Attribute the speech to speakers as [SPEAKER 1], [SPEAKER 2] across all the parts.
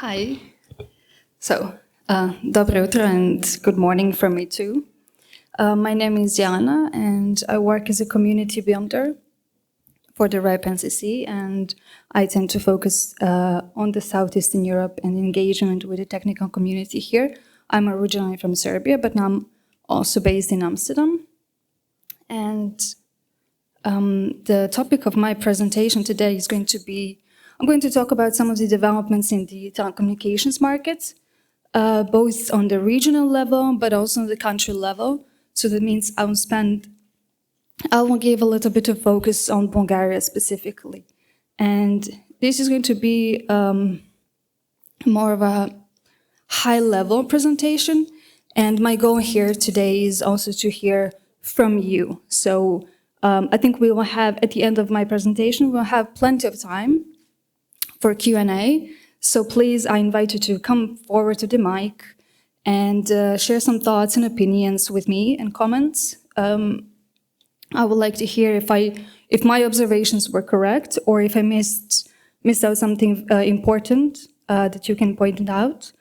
[SPEAKER 1] Hi. Dobre utro and good morning from me too. My name is Jelena and I work as a community builder for the RIPE NCC, and I tend to focus on the Southeastern Europe and engagement with the technical community here. I'm originally from Serbia, but now I'm also based in Amsterdam. And the topic of my presentation today is going to be, I'm going to talk about some of the developments in the telecommunications market, both on the regional level, but also on the country level. So that means I will give a little bit of focus on Bulgaria specifically. And this is going to be more of a high-level presentation. And my goal here today is also to hear from you. So I think we will have, at the end of my presentation, we'll have plenty of time for Q&A. So please, I invite you to come forward to the mic and share some thoughts and opinions with me and comments. I would like to hear if my observations were correct, or if I missed out something important that you can point it out,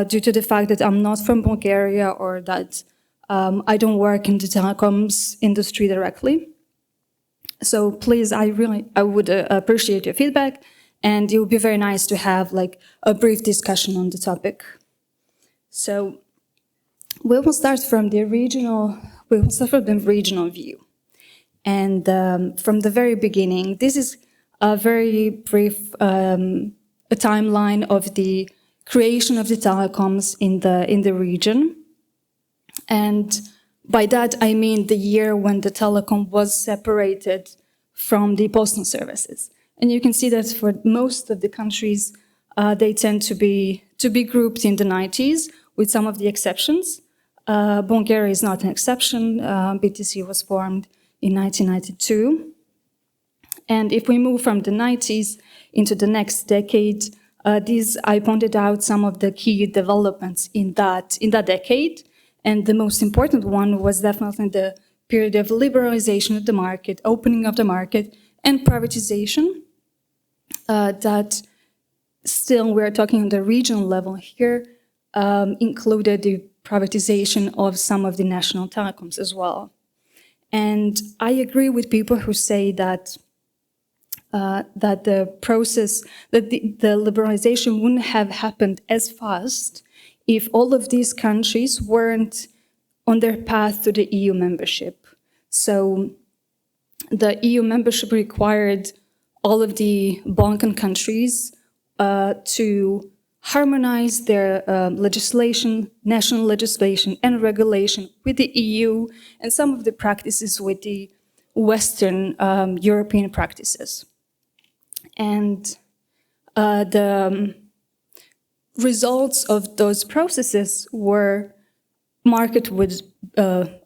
[SPEAKER 1] due to the fact that I'm not from Bulgaria, or that I don't work in the telecoms industry directly. So please, I would appreciate your feedback, and it would be very nice to have like a brief discussion on the topic. So we will start from the regional view. And from the very beginning, this is a very brief timeline of the creation of the telecoms in the region. And by that, I mean the year when the telecom was separated from the postal services. And you can see that for most of the countries, they tend to be grouped in the 90s, with some of the exceptions. Bulgaria is not an exception. BTC was formed in 1992. And if we move from the 90s into the next decade, I pointed out some of the key developments in that decade. And the most important one was definitely the period of liberalization of the market, opening of the market, and privatization. That still, we're talking on the regional level here, included the privatization of some of the national telecoms as well. And I agree with people who say that the process, that the liberalization wouldn't have happened as fast if all of these countries weren't on their path to the EU membership. So the EU membership required all of the Balkan countries to harmonize their legislation, national legislation and regulation with the EU, and some of the practices with the Western European practices. And the results of those processes were market would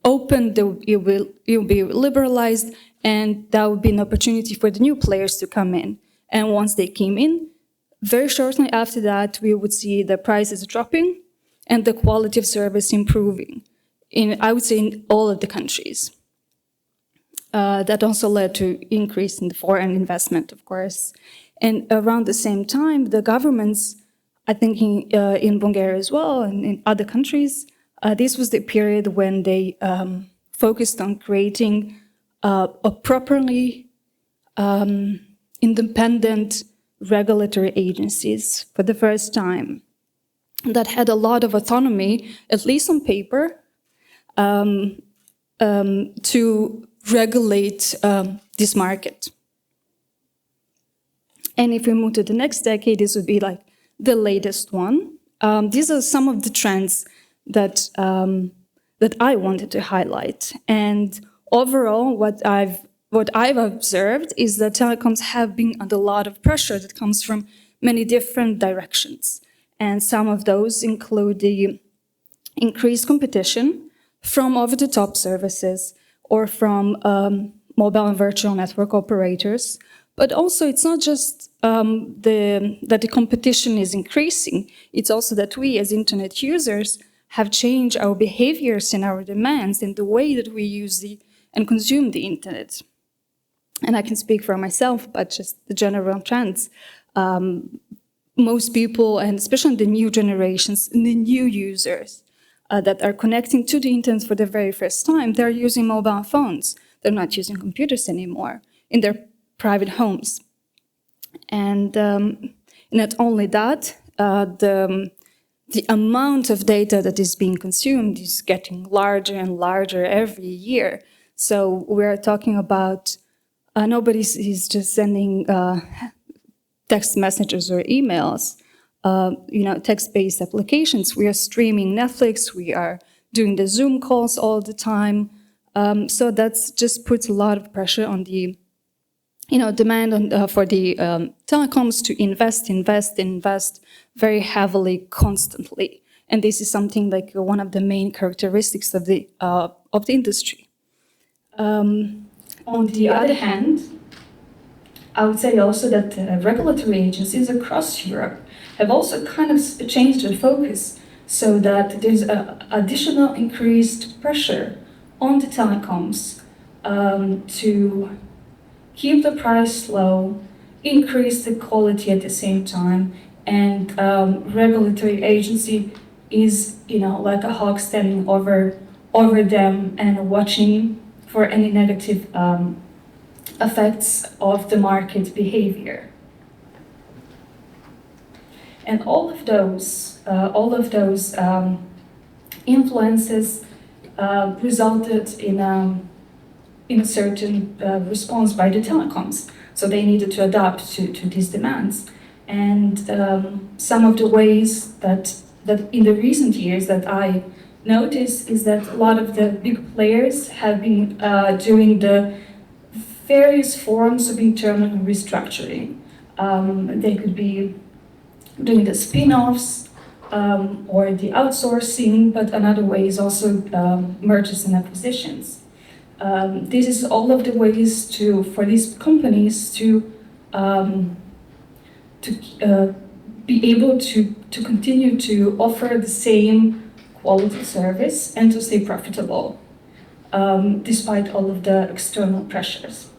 [SPEAKER 1] open, it will be liberalized, and that would be an opportunity for the new players to come in. And once they came in, very shortly after that, we would see the prices dropping and the quality of service improving, I would say, in all of the countries. That also led to increase in the foreign investment, of course. And around the same time, the governments, I think in Bulgaria as well, and in other countries, this was the period when they focused on creating a properly independent regulatory agencies for the first time that had a lot of autonomy, at least on paper, to regulate this market. And if we move to the next decade, this would be like the latest one. These are some of the trends that I wanted to highlight. And overall, what I've observed is that telecoms have been under a lot of pressure that comes from many different directions. And some of those include the increased competition from over-the-top services or from mobile and virtual network operators. But also, it's not just that the competition is increasing, it's also that we as internet users have changed our behaviors and our demands and the way that we use and consume the internet. And I can speak for myself, but just the general trends. most people, and especially the new generations, the new users that are connecting to the internet for the very first time, they're using mobile phones. They're not using computers anymore in their private homes. And not only that, the amount of data that is being consumed is getting larger and larger every year. So we're talking about nobody is just sending text messages or emails, text-based applications. We are streaming Netflix. We are doing the Zoom calls all the time. So that's just puts a lot of pressure on the demand for the telecoms to invest very heavily, constantly. And this is something like one of the main characteristics of the industry. On the other hand, I would say also that regulatory agencies across Europe have also kind of changed their focus so that there's additional increased pressure on the telecoms to keep the price low, increase the quality at the same time, and regulatory agency is, like a hawk standing over them and watching for any negative effects of the market behavior. And all of those influences resulted in a certain response by the telecoms. So they needed to adapt to these demands. And some of the ways that in the recent years that I noticed is that a lot of the big players have been doing the various forms of internal restructuring. They could be doing the spin-offs or the outsourcing, but another way is also mergers and acquisitions. This is all of the ways for these companies to be able to continue to offer the same quality service and to stay profitable, despite all of the external pressures.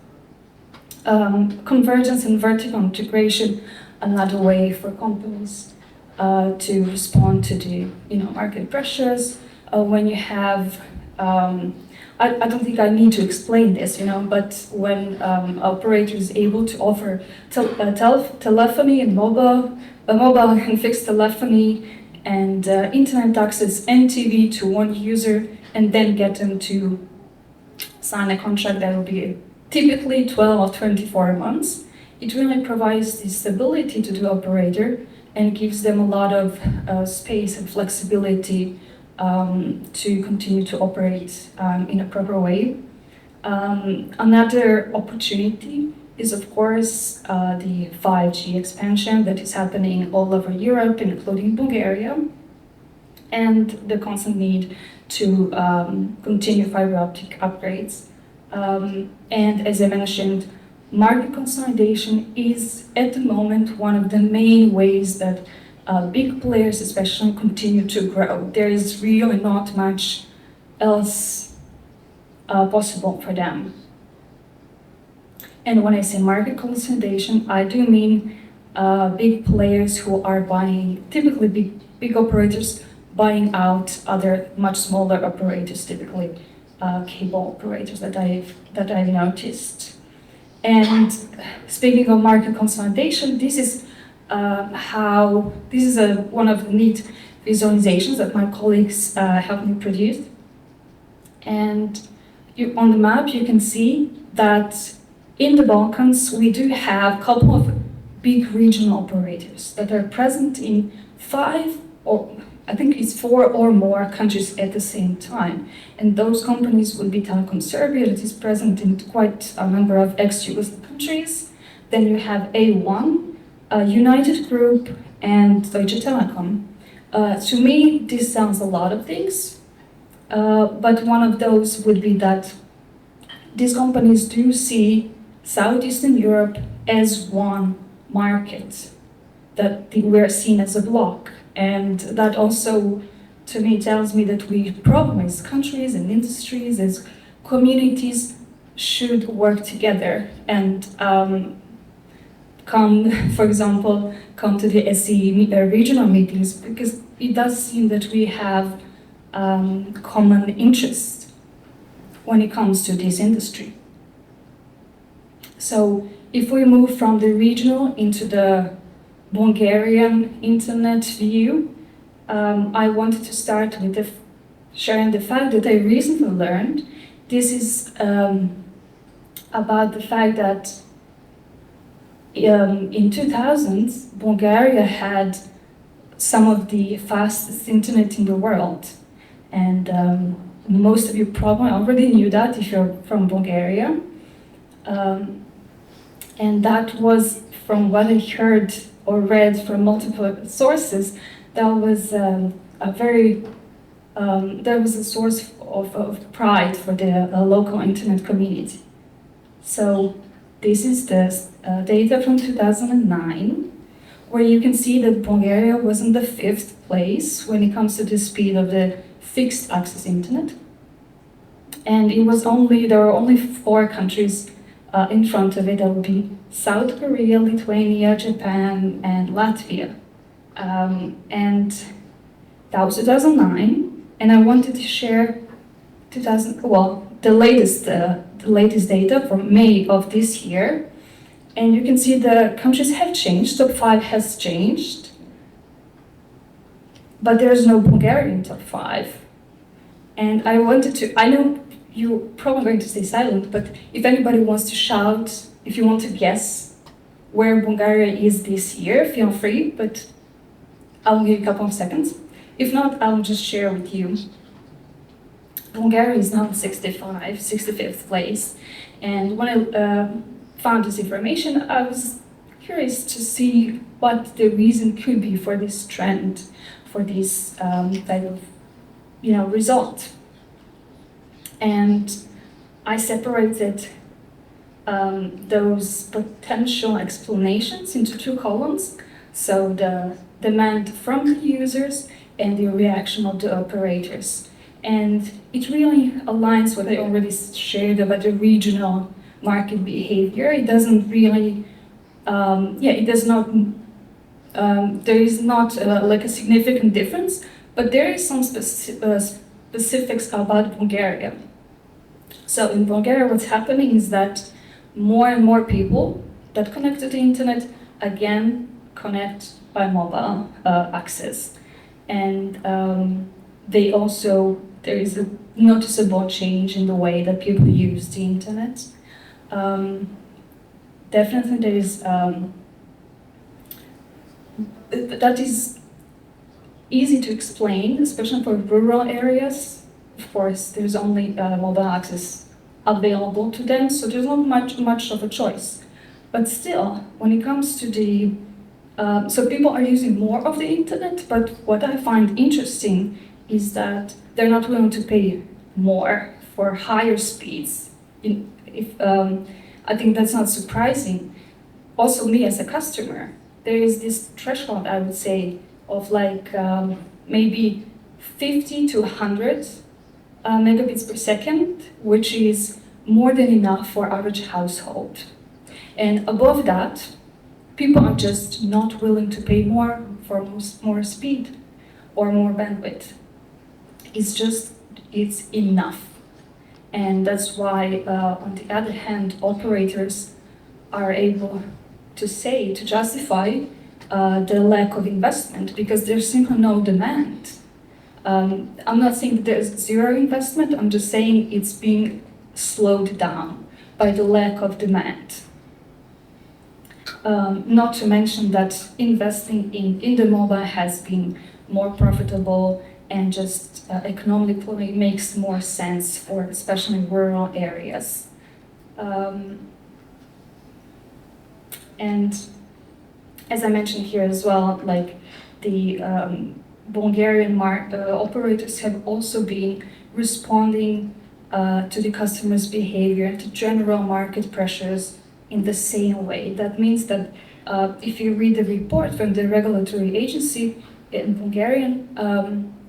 [SPEAKER 1] Convergence and vertical integration, another way for companies to respond to the market pressures. When you have I don't think I need to explain this, but when operator is able to offer telephony and mobile and fixed telephony and internet access and TV to one user, and then get them to sign a contract that will be typically 12 or 24 months, it really provides the stability to the operator and gives them a lot of space and flexibility to continue to operate in a proper way. Another opportunity is, of course, the 5G expansion that is happening all over Europe, including Bulgaria, and the constant need to continue fiber optic upgrades. And as I mentioned, market consolidation is at the moment one of the main ways that big players especially continue to grow. There is really not much else possible for them. And when I say market consolidation, I do mean big players who are buying, typically big operators buying out other much smaller operators, typically cable operators that I've noticed. And speaking of market consolidation, this is one of the neat visualizations that my colleagues helped me produce. And on the map, you can see that in the Balkans, we do have a couple of big regional operators that are present in 5 or I think it's 4 or more countries at the same time. And those companies would be Telekom Serbia, that is present in quite a number of ex-Yugoslav countries. Then you have A1, United Group, and Deutsche Telekom. To me, this sounds a lot of things, but one of those would be that these companies do see Southeastern Europe as one market, that we're seen as a bloc. And that also, to me, tells me that we probably as countries and industries, as communities, should work together and come, for example, come to the SE regional meetings, because it does seem that we have common interests when it comes to this industry. So if we move from the regional into the Bulgarian internet view, I wanted to start with sharing the fact that I recently learned. This is about the fact that in 2000s, Bulgaria had some of the fastest internet in the world. And most of you probably already knew that if you're from Bulgaria. And that was, from what I heard or read from multiple sources, that was a source of pride for the local internet community. So this is the data from 2009, where you can see that Bulgaria was in the 5th place when it comes to the speed of the fixed access internet. And there were only 4 countries in front of it. That would be South Korea, Lithuania, Japan, and Latvia. And that was 2009. And I wanted to share the latest data from May of this year. And you can see the countries have changed. Top 5 has changed. But there's no Bulgarian top 5. And I know you're probably going to stay silent, but if anybody wants to shout, if you want to guess where Bulgaria is this year, feel free, but I'll give you a couple of seconds. If not, I'll just share with you. Bulgaria is now in 65th place. And when I found this information, I was curious to see what the reason could be for this trend, for this type of result. And I separated those potential explanations into 2 columns. So the demand from the users and the reaction of the operators. And it really aligns with what I already shared about the regional market behavior. It doesn't really, it does not, there is not like a significant difference, but there is some specifics about Bulgaria. So in Bulgaria, what's happening is that more and more people that connect to the internet, again, connect by mobile access. And there is a noticeable change in the way that people use the internet. Definitely there is, that is easy to explain, especially for rural areas. Of course, there's only mobile access available to them, so there's not much of a choice. But still, when it comes to the so people are using more of the internet, but what I find interesting is that they're not willing to pay more for higher speeds. I think that's not surprising. Also, me as a customer, there is this threshold, I would say, of like maybe 50 to 100 megabits per second, which is more than enough for average household. And above that, people are just not willing to pay more for more speed or more bandwidth. It's enough. And that's why, on the other hand, operators are able to justify the lack of investment because there's simply no demand. I'm not saying that there's zero investment, I'm just saying it's being slowed down by the lack of demand. Not to mention that investing in the mobile has been more profitable and just economically makes more sense for especially rural areas. And as I mentioned here as well, like the Bulgarian operators have also been responding to the customer's behavior, to general market pressures in the same way. That means that if you read the report from the regulatory agency in Bulgarian,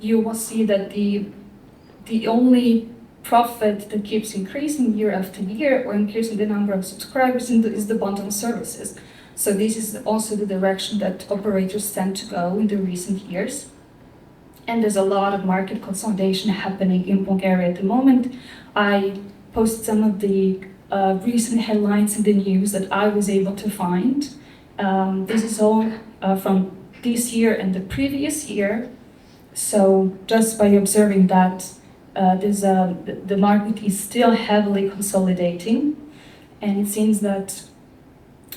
[SPEAKER 1] you will see that the only profit that keeps increasing year after year or increasing the number of subscribers is the bundle services. So this is also the direction that operators tend to go in the recent years. And there's a lot of market consolidation happening in Bulgaria at the moment. I posted some of the recent headlines in the news that I was able to find. This is all from this year and the previous year. So just by observing that, the market is still heavily consolidating, and it seems that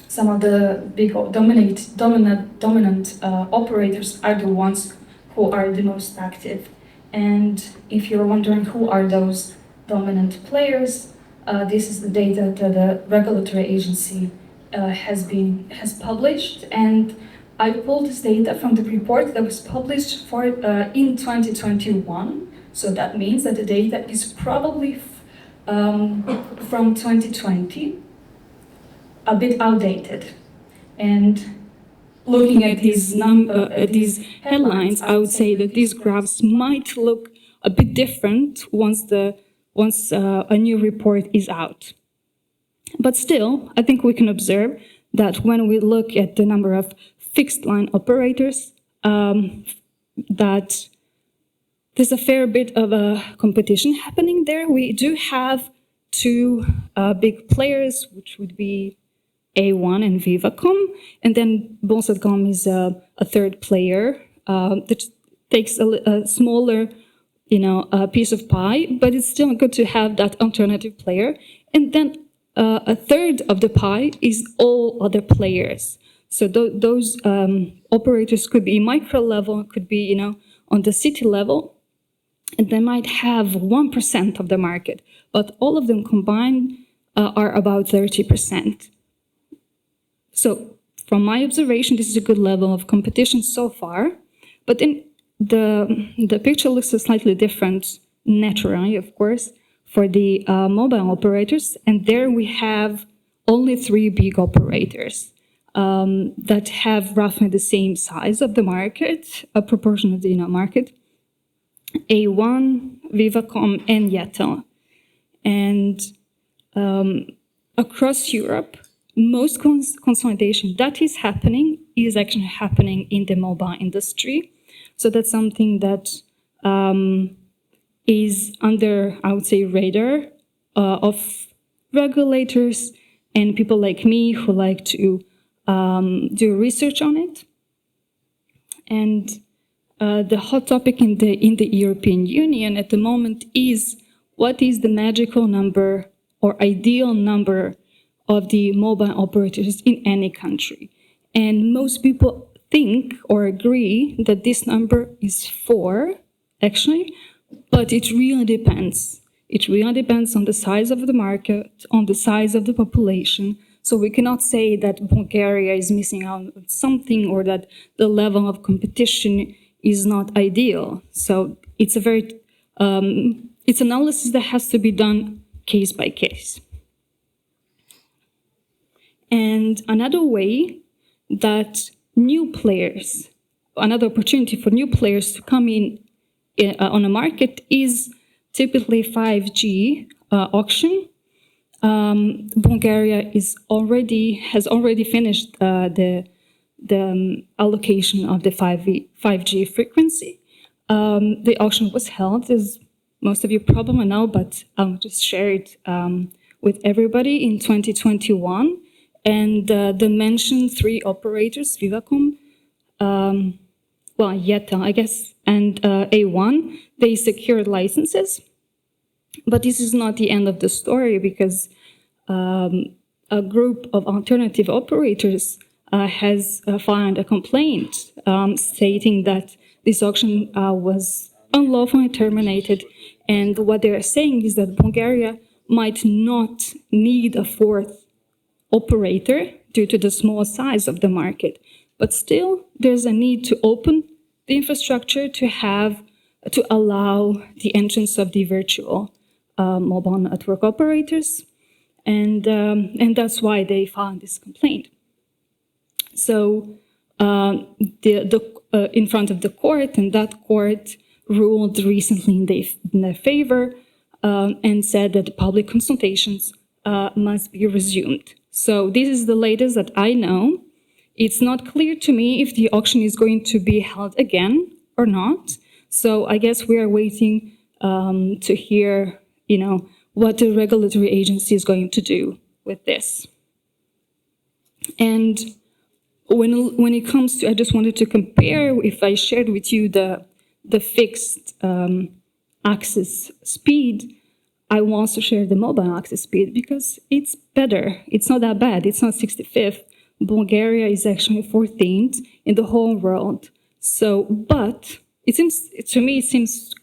[SPEAKER 1] some of the big dominant operators are the ones who are the most active. And if you're wondering who are those dominant players, this is the data that the regulatory agency has published, and I pulled this data from the report that was published in 2021. So that means that the data is probably from 2020, a bit outdated. And looking at these headlines, I would say that these graphs might look a bit different once a new report is out. But still, I think we can observe that when we look at the number of fixed line operators, that there's a fair bit of a competition happening there. We do have two big players, which would be A1 and Vivacom, and then Bonsatcom is a third player that takes a smaller, piece of pie, but it's still good to have that alternative player. And then a third of the pie is all other players. So those operators could be micro level, could be on the city level, and they might have 1% of the market, but all of them combined are about 30%. So from my observation, this is a good level of competition so far, but then the picture looks slightly different naturally, of course, for the mobile operators, and there we have only 3 big operators that have roughly the same size of the market, a proportion of the market, A1, Vivacom, and Yetel. And across Europe, most consolidation that is happening is actually happening in the mobile industry. So that's something that is under, I would say, radar of regulators and people like me who like to do research on it. And the hot topic in the European Union at the moment is what is the magical number or ideal number of the mobile operators in any country. And most people think or agree that this number is 4, actually, but it really depends. It really depends on the size of the market, on the size of the population. So we cannot say that Bulgaria is missing out on something or that the level of competition is not ideal. So it's a very, it's analysis that has to be done case by case. And another way that new players, another opportunity for new players to come in on a market is typically 5G auction. Bulgaria has already finished the allocation of the 5G frequency. The auction was held, as most of you probably know, but I'll just share it with everybody in 2021. And the mentioned 3 operators, Vivacom, Yetel, I guess, and A1, they secured licenses. But this is not the end of the story, because a group of alternative operators has filed a complaint stating that this auction was unlawfully terminated. And what they're saying is that Bulgaria might not need a 4th operator due to the small size of the market. But still, there's a need to open the infrastructure to allow the entrance of the virtual mobile network operators, and that's why they filed this complaint. So in front of the court, and that court ruled recently in their favor and said that the public consultations must be resumed. So this is the latest that I know. it's not clear to me if the auction is going to be held again or not. So I guess we are waiting to hear, what the regulatory agency is going to do with this. And when it comes to, I just wanted to compare, if I shared with you the fixed access speed, I will also share the mobile access speed because it's better. It's not that bad. It's not 65th. Bulgaria is actually 14th in the whole world. So, but to me, it seems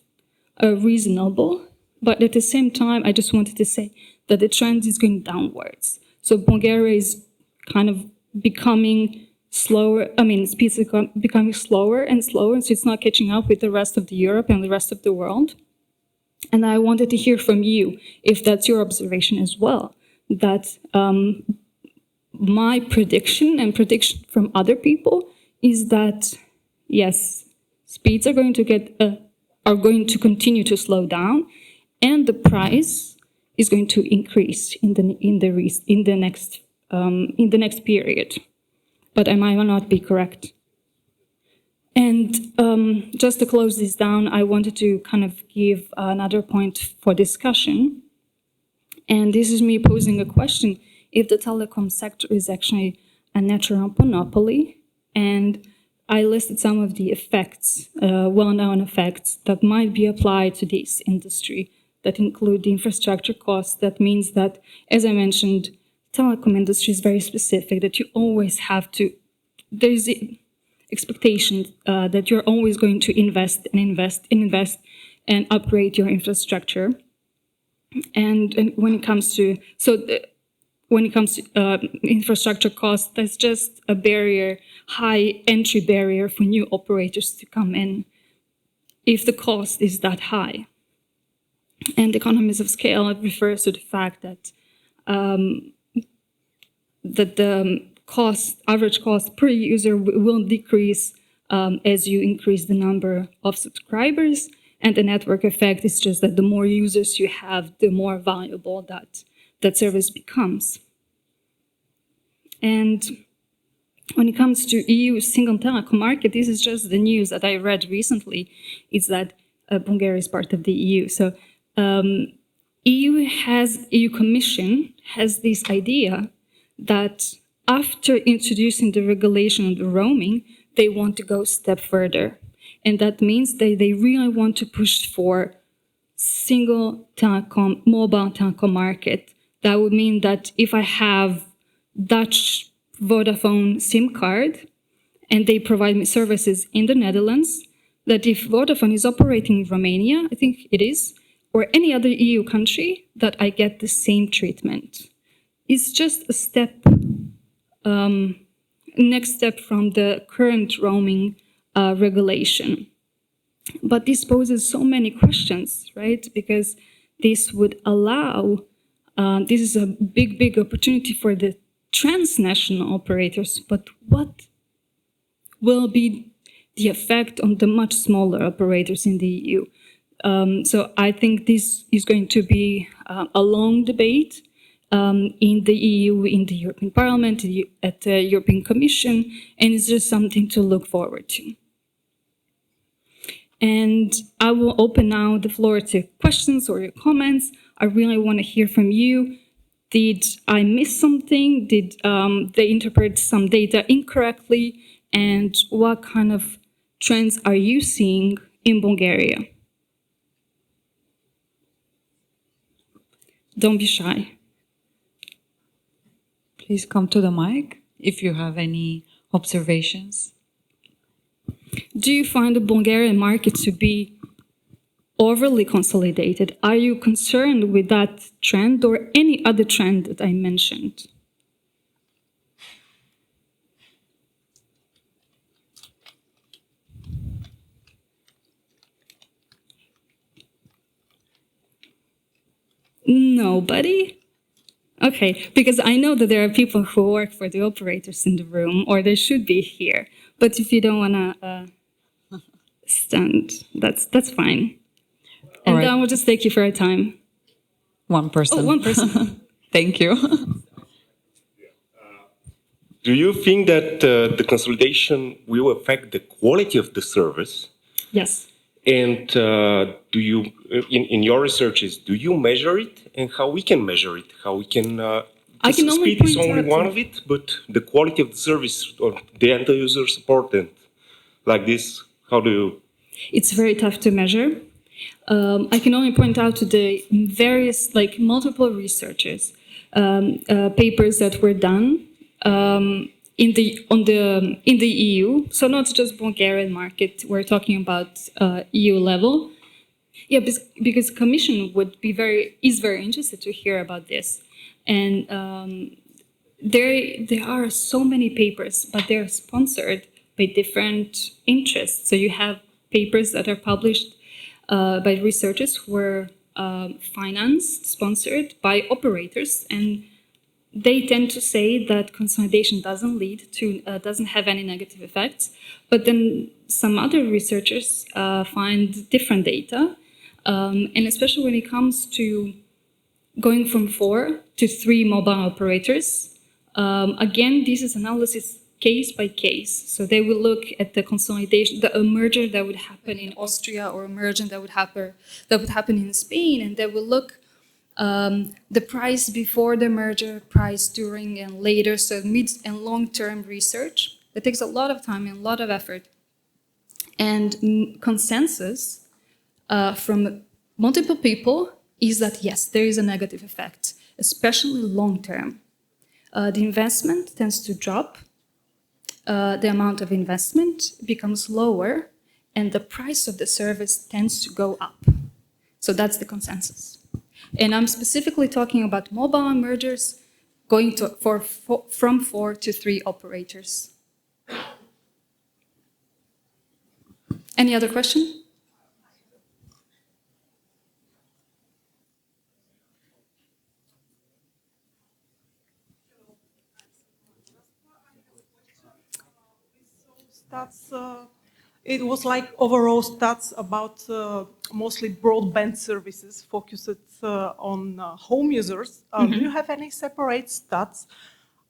[SPEAKER 1] reasonable. But at the same time, I just wanted to say that the trend is going downwards. So Bulgaria is kind of becoming slower. Speeds are becoming slower and slower. So it's not catching up with the rest of Europe and the rest of the world. And I wanted to hear from you if that's your observation as well, that my prediction and prediction from other people is that, yes, speeds are going to continue to slow down, and the price is going to increase in the next period. But I might not be correct. And just to close this down, I wanted to kind of give another point for discussion. And this is me posing a question: if the telecom sector is actually a natural monopoly, and I listed some of the effects, well-known effects that might be applied to this industry that include the infrastructure costs. That means that, as I mentioned, telecom industry is very specific, that you always have to, there's the expectation that you're always going to invest and upgrade your infrastructure. And when it comes to, infrastructure costs, that's just a barrier, high entry barrier for new operators to come in if the cost is that high. And economies of scale, it refers to the fact that the average cost per user will decrease as you increase the number of subscribers. And the network effect is just that the more users you have, the more valuable that service becomes. And when it comes to EU single telecom market, this is just the news that I read recently, is that Bulgaria is part of the EU. So EU Commission has this idea that after introducing the regulation on the roaming, they want to go a step further. And that means they really want to push for single telecom, mobile telecom market. That would mean that if I have Dutch Vodafone SIM card and they provide me services in the Netherlands, that if Vodafone is operating in Romania, I think it is, or any other EU country, that I get the same treatment. It's just a step, next step from the current roaming regulation. But this poses so many questions, right? Because this would allow, this is a big opportunity for the transnational operators, but what will be the effect on the much smaller operators in the EU? So I think this is going to be a long debate in the EU, in the European Parliament, at the European Commission, and it's just something to look forward to. And I will open now the floor to questions or your comments. I really want to hear from you. Did I miss something? Did they interpret some data incorrectly? And what kind of trends are you seeing in Bulgaria? Don't be shy.
[SPEAKER 2] Please come to the mic if you have any observations.
[SPEAKER 1] Do you find the Bulgarian market to be overly consolidated? Are you concerned with that trend or any other trend that I mentioned? Nobody? Okay, because I know that there are people who work for the operators in the room, or they should be here. But if you don't want to stand, that's fine. And
[SPEAKER 2] right.
[SPEAKER 1] then we'll just take you for a time.
[SPEAKER 2] One person.
[SPEAKER 1] Oh, one person.
[SPEAKER 2] Thank you.
[SPEAKER 3] Do you think that the consolidation will affect the quality of the service?
[SPEAKER 1] Yes.
[SPEAKER 3] And do you, in your researches, do you measure it, and how we can measure it? How we can?
[SPEAKER 1] I can only
[SPEAKER 3] speed is
[SPEAKER 1] point
[SPEAKER 3] only
[SPEAKER 1] out
[SPEAKER 3] one of it, but the quality of the service or the end user support and like this, how do you?
[SPEAKER 1] It's very tough to measure. I can only point out to the various, like multiple researchers, papers that were done in the EU. So not just Bulgarian market. We're talking about EU level. Yeah, because Commission is very interested to hear about this, and there are so many papers, but they're sponsored by different interests. So you have papers that are published by researchers who are financed, sponsored by operators, and they tend to say that consolidation doesn't have any negative effects. But then some other researchers find different data, and especially when it comes to going from 4 to 3 mobile operators. Again, this is analysis case by case. So they will look at the consolidation, a merger that would happen in Austria or a merger that would happen in Spain, and they will look the price before the merger, price during and later, so mid and long-term research. That takes a lot of time and a lot of effort. And consensus from multiple people is that yes, there is a negative effect, especially long-term. The investment tends to drop, the amount of investment becomes lower, and the price of the service tends to go up. So that's the consensus. And I'm specifically talking about mobile mergers going from 4 to 3 operators. Any other question?
[SPEAKER 4] Stats, it was like overall stats about mostly broadband services focused on home users. Do you have any separate stats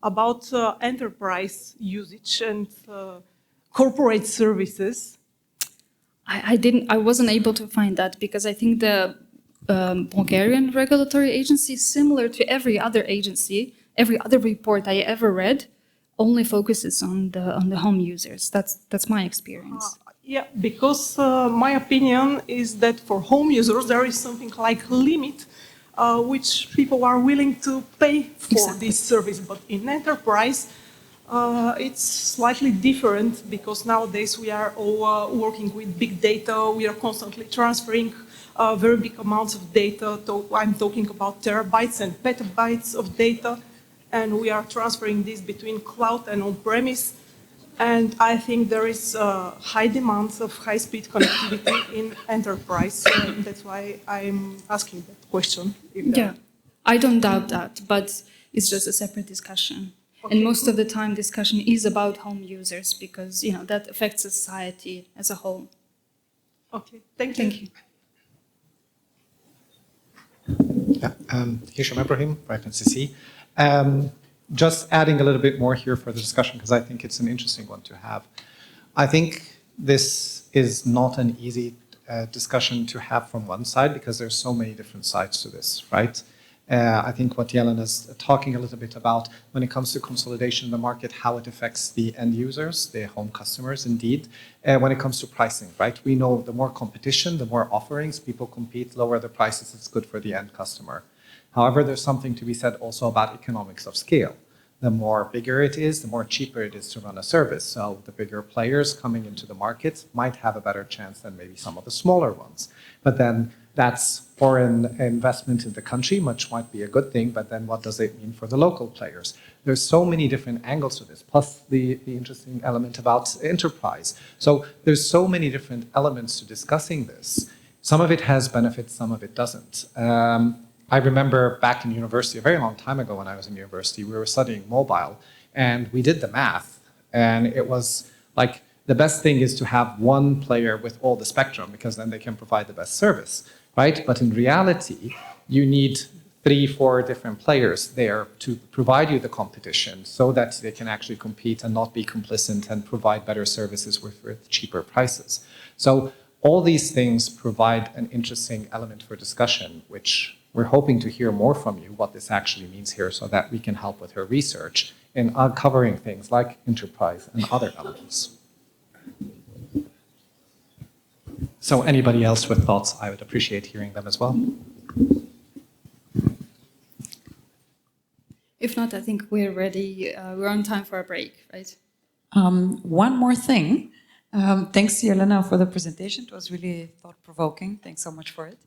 [SPEAKER 4] about enterprise usage and corporate services?
[SPEAKER 1] I wasn't able to find that because I think the Bulgarian regulatory agency is similar to every other agency. Every other report I ever read only focuses on the home users. That's my experience.
[SPEAKER 4] Yeah, because my opinion is that for home users there is something like limit which people are willing to pay for this service, but in enterprise it's slightly different because nowadays we are all working with big data. We are constantly transferring very big amounts of data. I'm talking about terabytes and petabytes of data. And we are transferring this between cloud and on-premise. And I think there is high demand of high-speed connectivity in enterprise. So that's why I'm asking that question.
[SPEAKER 1] Yeah, I don't doubt that, but it's just a separate discussion. Okay. And most of the time, discussion is about home users because that affects society as a whole.
[SPEAKER 4] Okay, thank you.
[SPEAKER 1] Thank you.
[SPEAKER 5] Yeah, Hisham Ibrahim, right, NCC. Just adding a little bit more here for the discussion, because I think it's an interesting one to have. I think this is not an easy discussion to have from one side, because there's so many different sides to this, right? I think what Jelena is talking a little bit about when it comes to consolidation in the market, how it affects the end users, the home customers indeed, when it comes to pricing, right? We know the more competition, the more offerings, people compete, lower the prices, it's good for the end customer. However, there's something to be said also about economics of scale. The more bigger it is, the more cheaper it is to run a service. So the bigger players coming into the market might have a better chance than maybe some of the smaller ones. But then that's foreign investment in the country, which might be a good thing, but then what does it mean for the local players? There's so many different angles to this, plus the interesting element about enterprise. So there's so many different elements to discussing this. Some of it has benefits, some of it doesn't. I remember back in university, a very long time ago when I was in university, we were studying mobile, and we did the math, and it was like, the best thing is to have one player with all the spectrum, because then they can provide the best service, right? But in reality, you need 3, 4 different players there to provide you the competition so that they can actually compete and not be complicit and provide better services with cheaper prices. So all these things provide an interesting element for discussion, which we're hoping to hear more from you, what this actually means here, so that we can help with her research in uncovering things like enterprise and other elements. So anybody else with thoughts, I would appreciate hearing them as well.
[SPEAKER 1] If not, I think we're ready. We're on time for a break, right?
[SPEAKER 2] One more thing. Thanks, Jelena, for the presentation. It was really thought-provoking. Thanks so much for it.